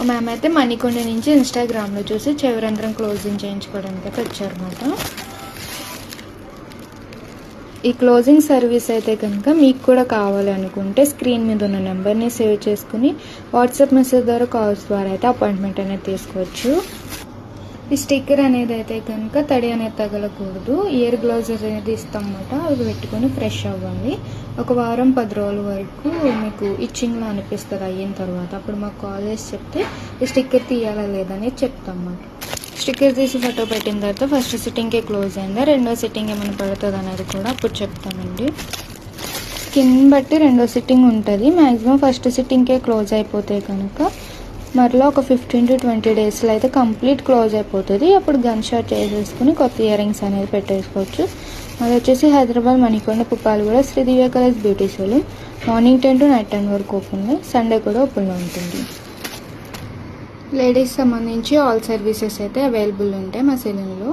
మేమైతే మణికొండ నుంచి ఇన్స్టాగ్రామ్లో చూసి చెవిరంధ్రం క్లోజింగ్ చేయించుకోవడానికి అయితే వచ్చారన్నమాట. ఈ క్లోజింగ్ సర్వీస్ అయితే కనుక మీకు కూడా కావాలి అనుకుంటే స్క్రీన్ మీద ఉన్న నెంబర్ని సేవ్ చేసుకుని వాట్సాప్ మెసేజ్ ద్వారా కాల్స్ ద్వారా అయితే అపాయింట్మెంట్ అనేది తీసుకోవచ్చు. ఈ స్టిక్కర్ అనేది అయితే కనుక తడి అనేది తగలకూడదు. ఇయర్ గ్లౌజెస్ అనేది ఇస్తామన్నమాట. అవి పెట్టుకొని ఫ్రెష్ అవ్వాలి. ఒక వారం 10 రోజుల వరకు మీకు ఇచ్చింగ్లా అనిపిస్తుంది అయిన తర్వాత. అప్పుడు మాకు కాల్ చేసి చెప్తే ఈ స్టిక్కర్ తీయాలా లేదని చెప్తామన్నమాట. స్టిక్కర్ తీసి ఫోటో పెట్టిన తర్వాత ఫస్ట్ సిట్టింగ్కే క్లోజ్ అయిందా, రెండో సిట్టింగ్ ఏమైనా పడుతుంది అనేది కూడా అప్పుడు చెప్తామండి. స్కిన్ బట్టి రెండో సిట్టింగ్ ఉంటుంది. మ్యాక్సిమం ఫస్ట్ సిట్టింగ్కే క్లోజ్ అయిపోతే కనుక మరలా ఒక 15 to 20 డేస్లో అయితే కంప్లీట్ క్లోజ్ అయిపోతుంది. అప్పుడు గన్ షాట్ చేసేసుకుని కొత్త ఇయర్ రింగ్స్ అనేది పెట్టేసుకోవచ్చు. అది వచ్చేసి Hyderabad Manikonda Puppalaguda Shri Divya colours beauty salon. Morning 10 to night 10 వరకు ఓపెన్లో, సండే కూడా ఓపెన్లో ఉంటుంది. లేడీస్ సంబంధించి ఆల్ సర్వీసెస్ అయితే అవైలబుల్ ఉంటాయి మా సెలూన్లో.